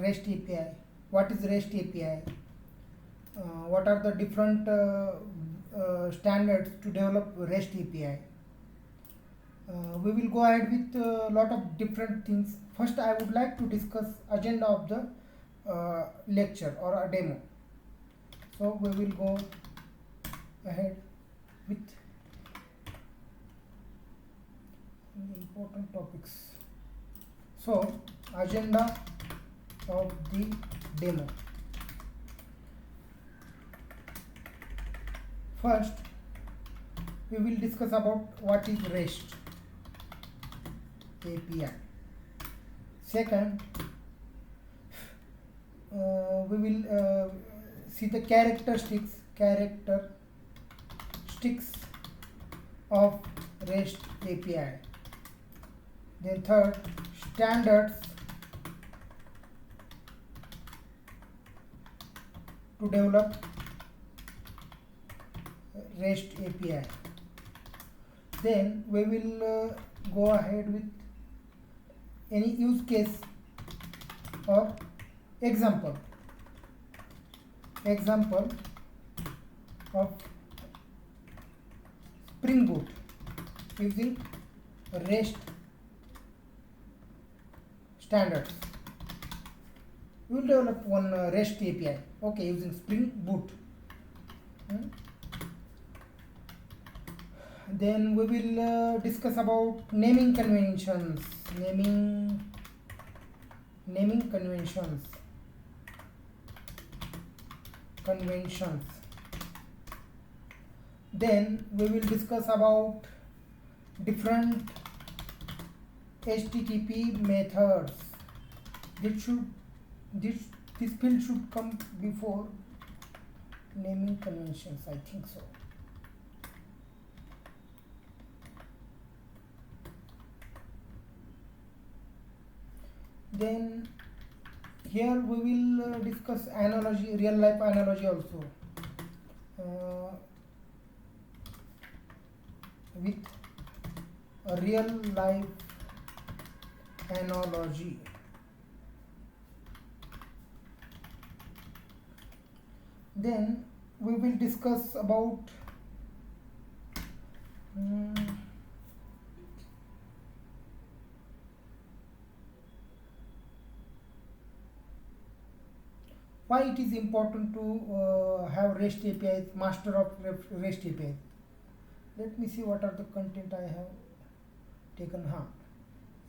REST API. What is REST API? What are the different standards to develop REST API? We will go ahead with a lot of different things. First, I would like to discuss agenda of the lecture or a demo. So we will go ahead with important topics. So agenda of the demo. First, we will discuss about what is REST API. Second, we will see the characteristics of REST API. Then third, standards to develop REST API. Then we will go ahead with any use case or example of Spring Boot using REST standards. We will develop one REST API, okay, using Spring Boot. Then we will discuss about naming conventions. Then we will discuss about different HTTP methods. This field should come before naming conventions, I think so. Then here we will discuss analogy, real life analogy also, with a real life analogy. Then we will discuss about why it is important to have REST APIs, master of REST APIs. Let me see what are the content I have taken.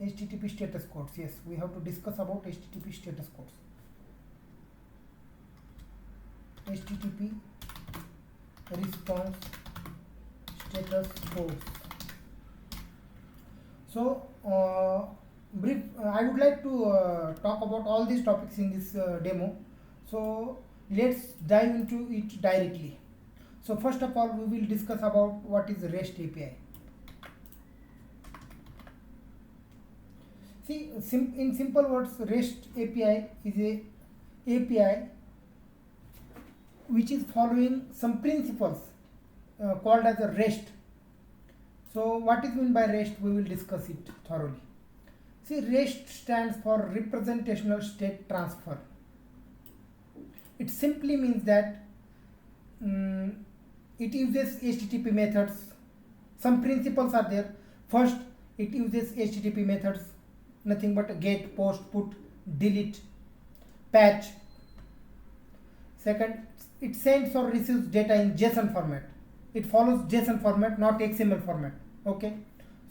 HTTP status codes. Yes, we have to discuss about HTTP status codes. HTTP response status codes. So brief, I would like to talk about all these topics in this demo. So let's dive into it directly. So first of all, we will discuss about what is REST API. See, in simple words, REST API is a API which is following some principles called as a REST. So what is meant by REST? We will discuss it thoroughly. See, REST stands for Representational State Transfer. It simply means that it uses HTTP methods. Some principles are there. First, it uses HTTP methods, nothing but get, post, put, delete, patch. Second, it sends or receives data in JSON format. It follows JSON format, not XML format. Okay,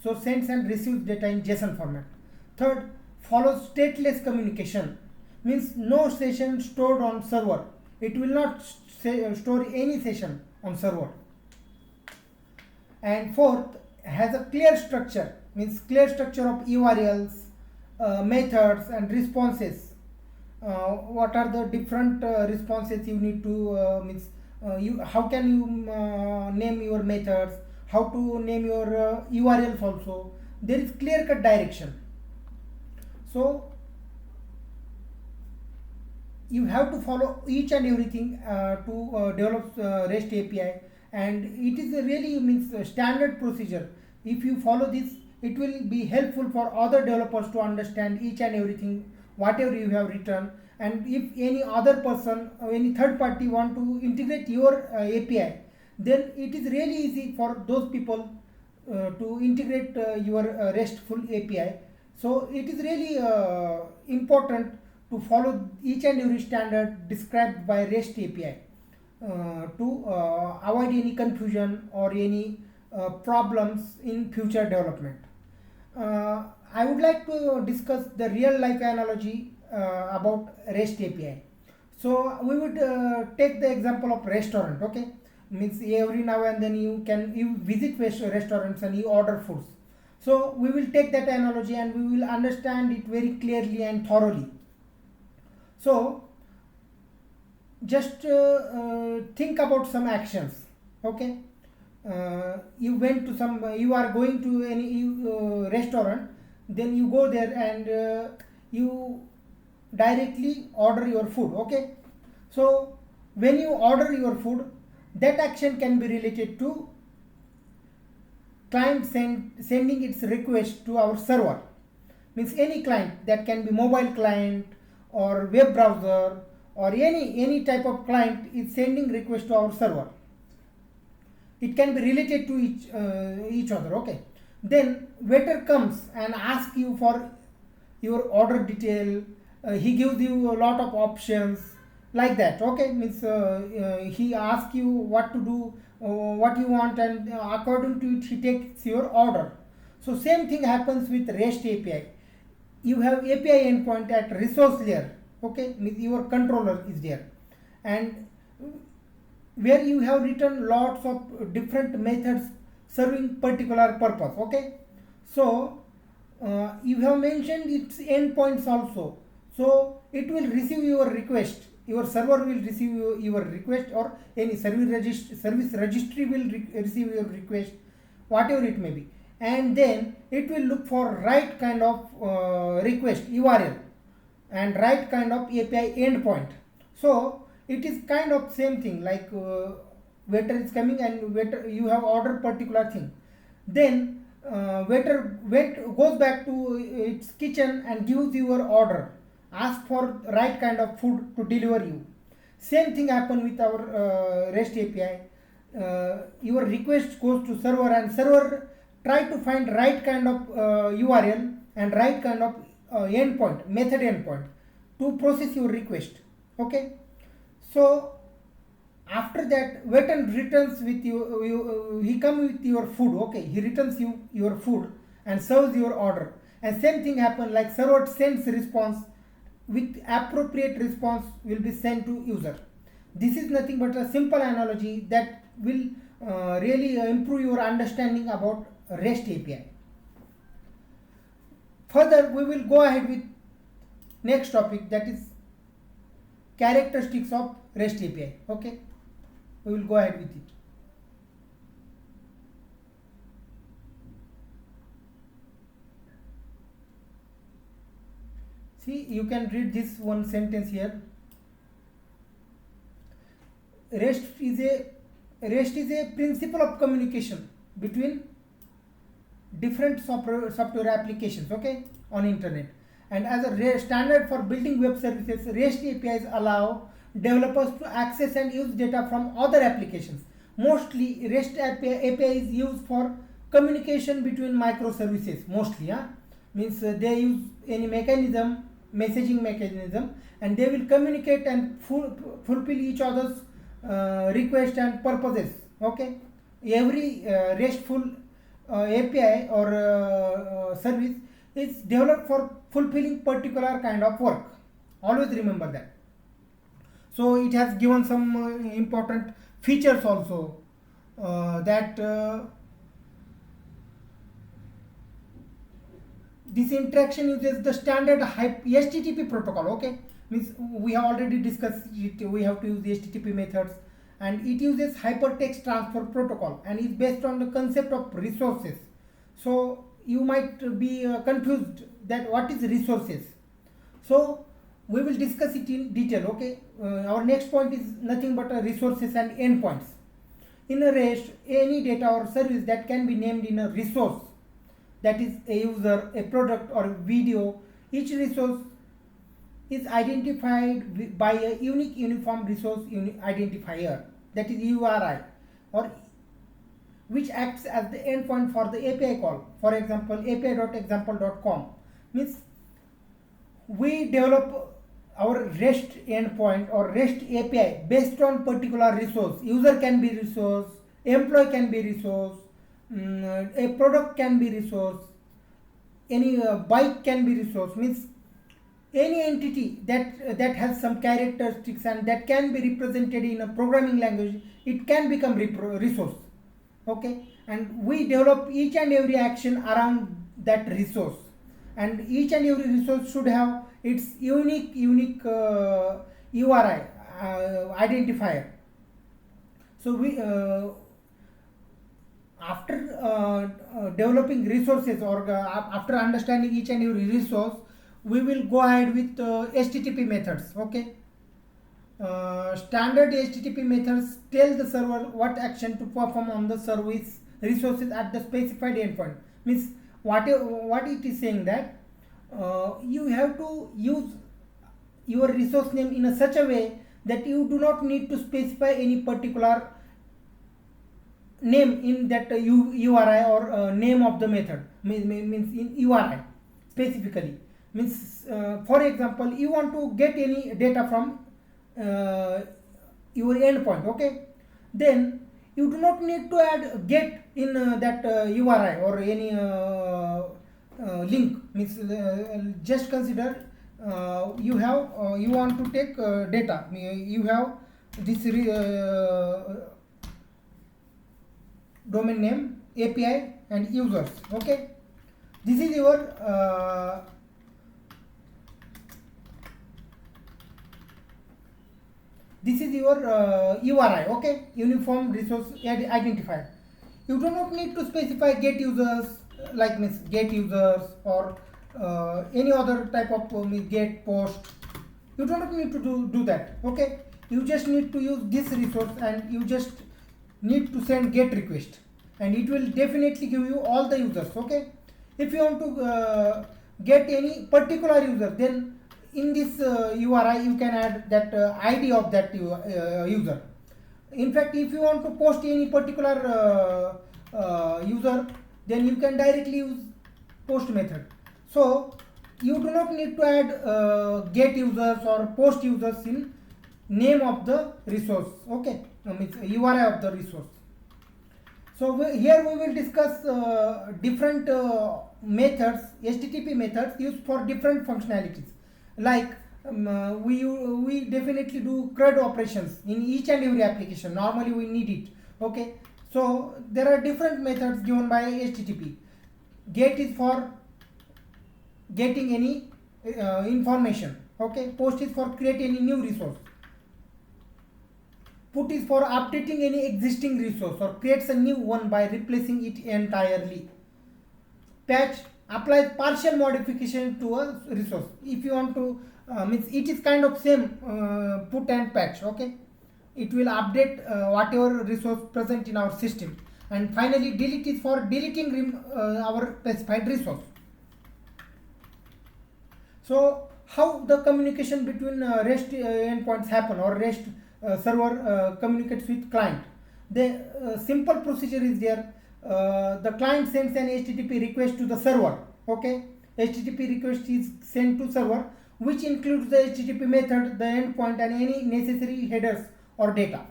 so sends and receives data in JSON format. Third, follows stateless communication. Means no session stored on server. It will not store any session on server. And fourth, has a clear structure. Means clear structure of URLs, methods and responses. What are the different responses you need to how can you name your methods, how to name your URLs also. There is clear cut direction. So you have to follow each and everything to develop REST API, and it is a really standard procedure. If you follow this, it will be helpful for other developers to understand each and everything whatever you have written. And if any other person or any third party want to integrate your API, then it is really easy for those people to integrate your RESTful API. So it is really important to follow each and every standard described by REST API to avoid any confusion or any problems in future development. I would like to discuss the real life analogy about REST API. So we would take the example of restaurant. Okay, means every now and then you visit restaurants and you order foods. So we will take that analogy and we will understand it very clearly and thoroughly. So just think about some actions. Okay, you went to you are going to any restaurant, then you go there and you directly order your food. Okay, so when you order your food, that action can be related to client sending its request to our server. Means any client, that can be mobile client or web browser or any type of client is sending request to our server. It can be related to each other. Okay, then waiter comes and asks you for your order detail. He gives you a lot of options like that. Okay, means he asks you what to do, what you want, and according to it he takes your order. So same thing happens with REST API. You have API endpoint at resource layer. Okay, means your controller is there, and where you have written lots of different methods serving particular purpose. Okay, so you have mentioned its endpoints also. So it will receive your request. Your server will receive your request, or any service registry will receive your request, whatever it may be, and then it will look for right kind of request URL and right kind of API endpoint. So it is kind of same thing, like waiter is coming and waiter, you have ordered particular thing, then waiter goes back to its kitchen and gives your order, ask for right kind of food to deliver you. Same thing happen with our REST API. Your request goes to server and server try to find right kind of URL and right kind of endpoint, method endpoint to process your request. Okay, so after that waiter returns with you, he comes with your food. Okay, he returns you your food and serves your order, and same thing happen, like server sends response with appropriate response will be sent to user. This is nothing but a simple analogy that will really improve your understanding about REST API. Further, we will go ahead with next topic, that is characteristics of REST API. Okay, we will go ahead with it. See, you can read this one sentence here. REST is a principle of communication between different software applications, okay, on internet. And as a standard for building web services, REST APIs allow developers to access and use data from other applications. Mostly REST API is used for communication between microservices, mostly. Means they use any mechanism, messaging mechanism, and they will communicate and fulfill each other's requests and purposes. Okay, every RESTful API or service is developed for fulfilling particular kind of work. Always remember that. So it has given some important features also, that this interaction uses the standard HTTP protocol. Okay, means we have already discussed it. We have to use the HTTP methods, and it uses hypertext transfer protocol and is based on the concept of resources. So you might be confused that what is resources. So we will discuss it in detail. Okay, our next point is nothing but resources and endpoints. In a REST, any data or service that can be named in a resource, that is a user, a product, or a video. Each resource is identified by a unique uniform resource identifier, that is URI, or which acts as the endpoint for the API call. For example, api.example.com means we develop our REST endpoint or REST API based on particular resource. User can be resource, employee can be resource, a product can be resource, any bike can be resource. Means any entity that has some characteristics and that can be represented in a programming language, it can become resource. Okay, and we develop each and every action around that resource, and each and every resource should have its unique URI identifier. So we after developing resources, or after understanding each and every resource, we will go ahead with HTTP methods. Okay, standard HTTP methods tell the server what action to perform on the service resources at the specified endpoint. Means what it is saying, that you have to use your resource name in a such a way that you do not need to specify any particular name in that URI or name of the method. Means in URI specifically. Means for example, you want to get any data from your endpoint. Okay, then you do not need to add get in that URI or any link. Means just consider you want to take data. You have this domain name, API and users. Okay, this is your URI. Okay, uniform resource identifier. You do not need to specify get users, like means get users or any other type of get post. You do not need to do that. Okay, you just need to use this resource and you just need to send get request, and it will definitely give you all the users. Okay, if you want to get any particular user, then in this URI you can add that ID of that user. In fact, if you want to post any particular user, then you can directly use post method. So you do not need to add get users or post users in name of the resource. Okay, means URI of the resource. So here we will discuss different methods, HTTP methods used for different functionalities. Like we definitely do CRUD operations in each and every application. Normally we need it. Okay, so there are different methods given by HTTP. Get is for getting any information. Okay, post is for create any new resource. Put is for updating any existing resource or creates a new one by replacing it entirely. Patch applies partial modification to a resource. If you want to means it is kind of same put and patch. Okay, it will update whatever resource present in our system. And finally, delete is for deleting our specified resource. So how the communication between REST endpoints happen, or REST server communicates with client? The simple procedure is there. The client sends an HTTP request to the server. Okay, HTTP request is sent to server, which includes the HTTP method, the endpoint, and any necessary headers or data.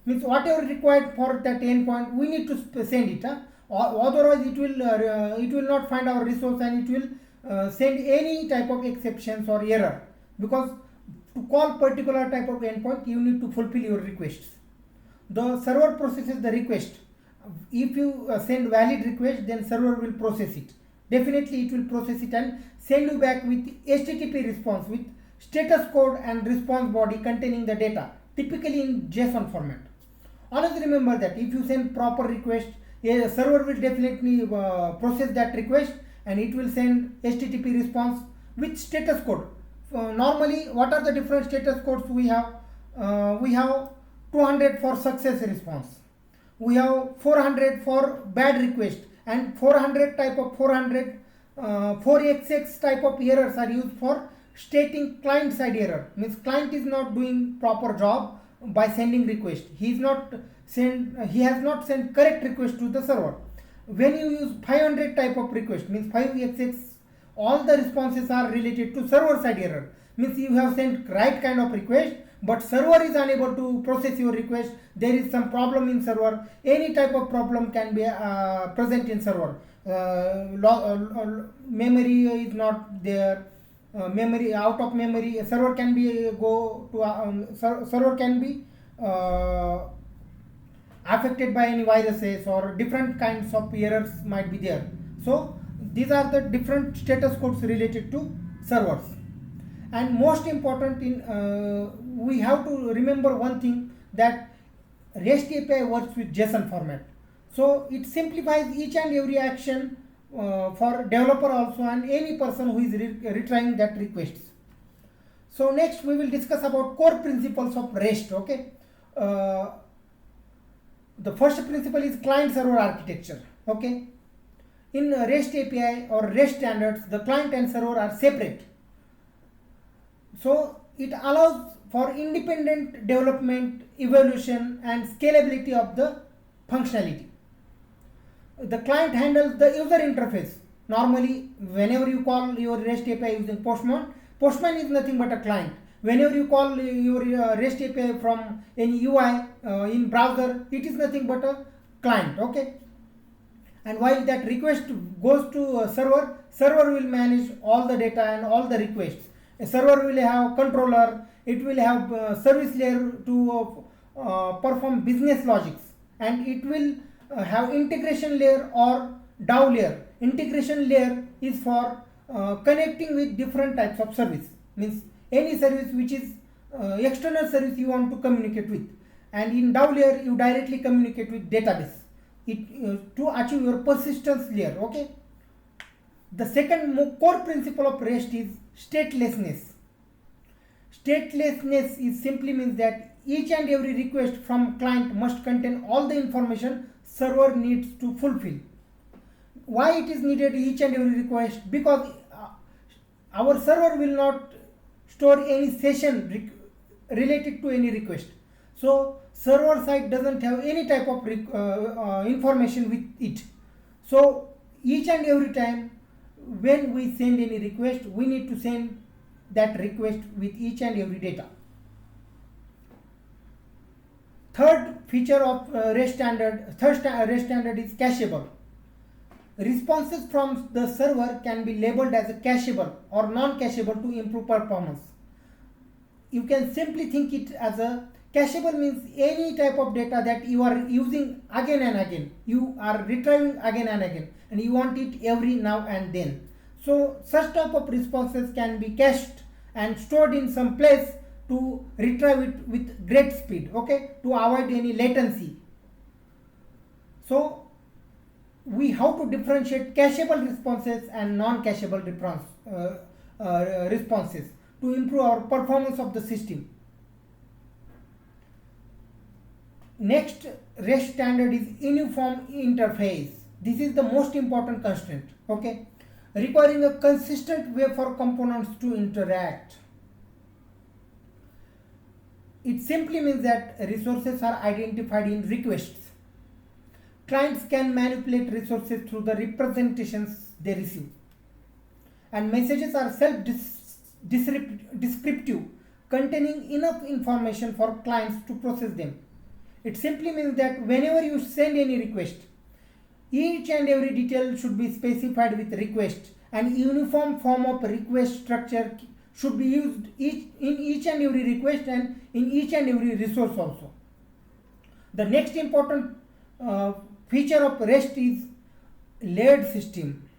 Means whatever required for that endpoint, we need to send it. Otherwise, it will not find our resource, and it will send any type of exceptions or error, because to call particular type of endpoint, you need to fulfill your requests. The server processes the request. If you send valid request, then server will process it. Definitely it will process it and send you back with HTTP response with status code and response body containing the data, typically in JSON format. Always remember that if you send proper request, a server will definitely process that request, and it will send HTTP response with status code. Normally, what are the different status codes we have? We have 200 for success response. We have 400 for bad request, and 400 type of 400 4xx type of errors are used for stating client side error, means client is not doing proper job by sending request. He has not sent correct request to the server. When you use 500 type of request, means 5xx, all the responses are related to server side error, means you have sent right kind of request but server is unable to process your request. There is some problem in server. Any type of problem can be present in server. Memory is not there, memory out of memory, server can be server can be affected by any viruses, or different kinds of errors might be there. So these are the different status codes related to servers. And most important, we have to remember one thing, that REST API works with JSON format. So it simplifies each and every action for developer also and any person who is retrying that requests. So next we will discuss about core principles of REST. Okay. The first principle is client server architecture. Okay. In REST API or REST standards, the client and server are separate. So it allows for independent development, evolution and scalability of the functionality. The client handles the user interface. Normally, whenever you call your REST API using Postman, Postman is nothing but a client. Whenever you call your REST API from any UI in browser, it is nothing but a client. Okay. And while that request goes to a server, server will manage all the data and all the requests. A server will have controller, it will have service layer to perform business logics, and it will have integration layer or DAO layer. Integration layer is for connecting with different types of service, means any service which is external service you want to communicate with, and in DAO layer you directly communicate with database to achieve your persistence layer. Okay. The second core principle of REST is statelessness. Statelessness is simply means that each and every request from client must contain all the information server needs to fulfill. Why it is needed each and every request? Because our server will not store any session related to any request. So server side doesn't have any type of information with it. So each and every time when we send any request, we need to send that request with each and every data. Third feature of REST standard is cacheable. Responses from the server can be labeled as a cacheable or non-cacheable to improve performance. You can simply think it as a cacheable means any type of data that you are using again and again, you are retrieving again and again, and you want it every now and then. So such type of responses can be cached and stored in some place to retrieve it with great speed, okay, to avoid any latency. So we have to differentiate cacheable responses and non-cacheable responses to improve our performance of the system. Next REST standard is uniform interface. This is the most important constraint, okay, requiring a consistent way for components to interact. It simply means that resources are identified in requests. Clients can manipulate resources through the representations they receive. And messages are self-descriptive, containing enough information for clients to process them. It simply means that whenever you send any request, each and every detail should be specified with request, and uniform form of request structure should be used in each and every request and in each and every resource also. The next important feature of REST is layered system.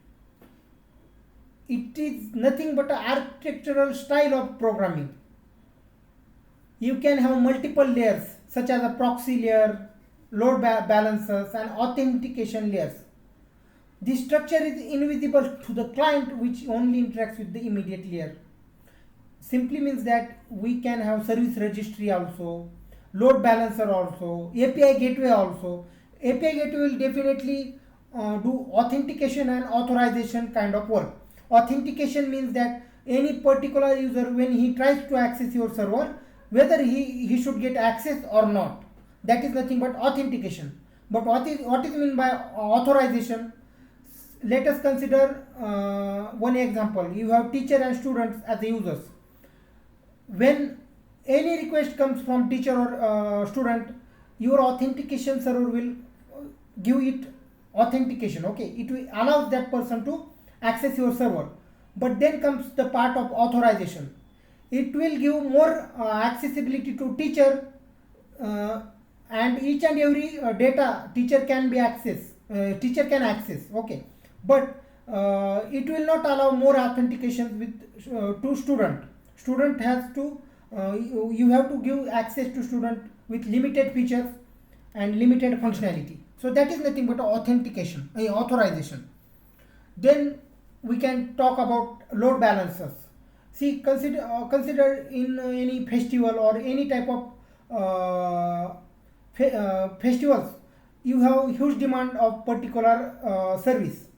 It is nothing but an architectural style of programming. You can have multiple layers such as a proxy layer, load balancers and authentication layers. This structure is invisible to the client, which only interacts with the immediate layer. Simply means that we can have service registry also, load balancer also, API gateway also. API gateway will definitely do authentication and authorization kind of work. Authentication means that any particular user, when he tries to access your server, whether he should get access or not. That is nothing but authentication. But what is meant by authorization? Let us consider one example. You have teacher and students as the users. When any request comes from teacher or student, your authentication server will give it authentication. Okay, it will allow that person to access your server. But then comes the part of authorization. It will give more accessibility to teacher, and each and every data teacher can access. Okay, but it will not allow more authentication with to student. Student has to you have to give access to student with limited features and limited functionality. So that is nothing but authentication, authorization. Then we can talk about load balancers. See, consider in any festival or any type of festivals, you have huge demand of particular service.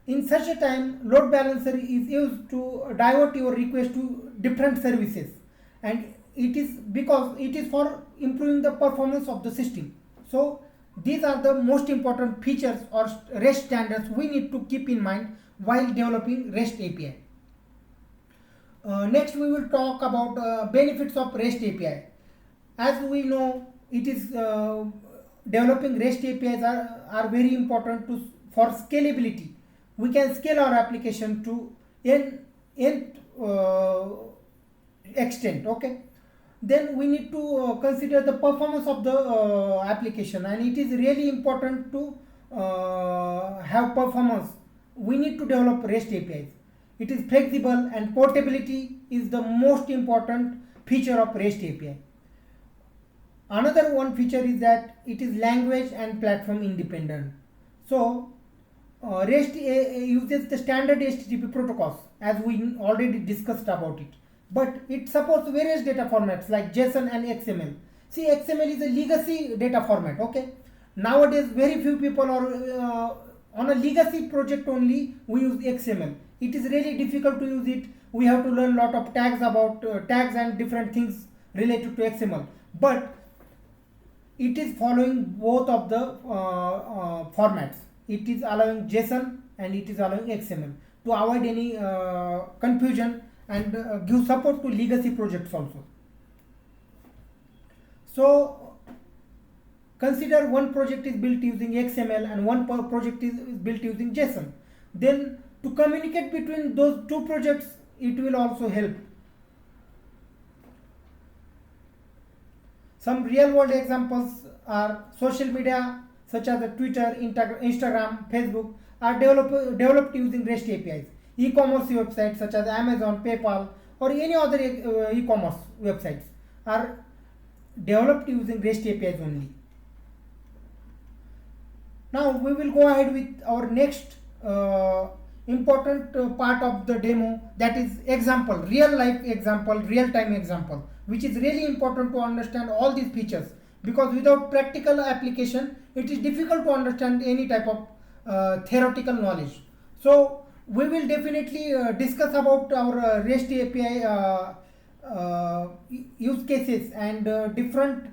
In such a time, load balancer is used to divert your request to different services, and it is because it is for improving the performance of the system. So these are the most important features or REST standards we need to keep in mind while developing REST API. Next we will talk about benefits of REST API. As we know, it is developing REST APIs are very important for scalability. We can scale our application to n extent. Okay, then we need to consider the performance of the application, and it is really important to have performance. We need to develop REST APIs. It is flexible, and portability is the most important feature of REST API. Another one feature is that it is language and platform independent. So REST uses the standard HTTP protocols, as we already discussed about it, but it supports various data formats like JSON and XML. See, XML is a legacy data format. Okay, nowadays very few people are on a legacy project only. We use XML. It is really difficult to use it. We have to learn a lot of tags about tags and different things related to XML, but it is following both of the formats. It is allowing JSON and it is allowing XML to avoid any confusion and give support to legacy projects also. So consider one project is built using XML and one project is built using JSON. Then to communicate between those two projects, it will also help. Some real world examples are social media such as Twitter, Instagram, Facebook are developed using REST APIs. E-commerce websites such as Amazon, PayPal or any other e-commerce websites are developed using REST APIs only. Now we will go ahead with our next important part of the demo, that is example, real life example, real time example, which is really important to understand all these features, because without practical application it is difficult to understand any type of theoretical knowledge. So we will definitely discuss about our REST API use cases and different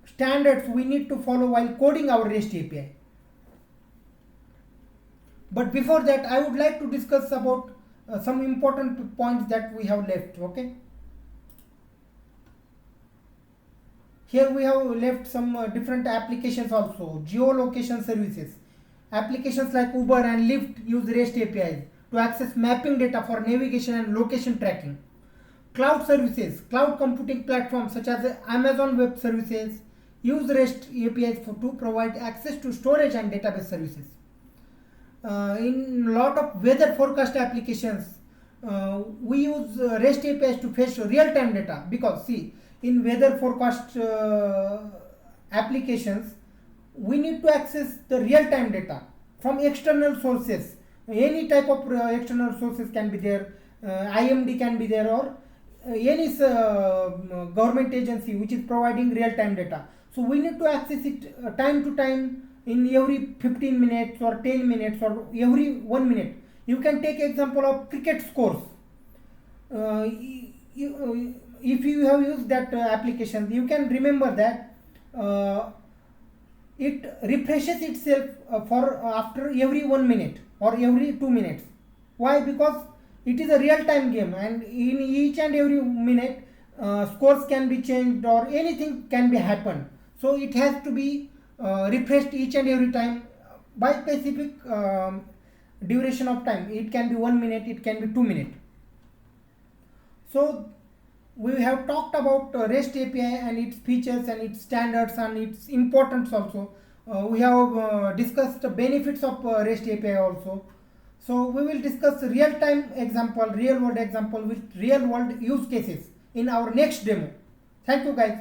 standards we need to follow while coding our REST API. But before that, I would like to discuss about some important points that we have left. Okay, here we have left some different applications also. Geolocation services, applications like Uber and Lyft use REST APIs to access mapping data for navigation and location tracking. Cloud services, cloud computing platforms such as Amazon Web Services use REST APIs to provide access to storage and database services. In a lot of weather forecast applications, we use REST APIs to fetch real-time data, because see, in weather forecast applications, we need to access the real-time data from external sources. Any type of external sources can be there, IMD can be there, or any government agency which is providing real-time data. So we need to access it time to time, in every 15 minutes or 10 minutes or every 1 minute. You can take example of cricket scores. If you have used that application, you can remember that it refreshes itself for after every 1 minute or every 2 minutes. Why? Because it is a real-time game, and in each and every minute scores can be changed or anything can be happen. So it has to be refreshed each and every time by specific duration of time. It can be 1 minute, it can be 2 minutes. So we have talked about REST API and its features and its standards and its importance also. We have discussed the benefits of REST API also. So we will discuss real-time example, real-world example with real-world use cases in our next demo. Thank you guys.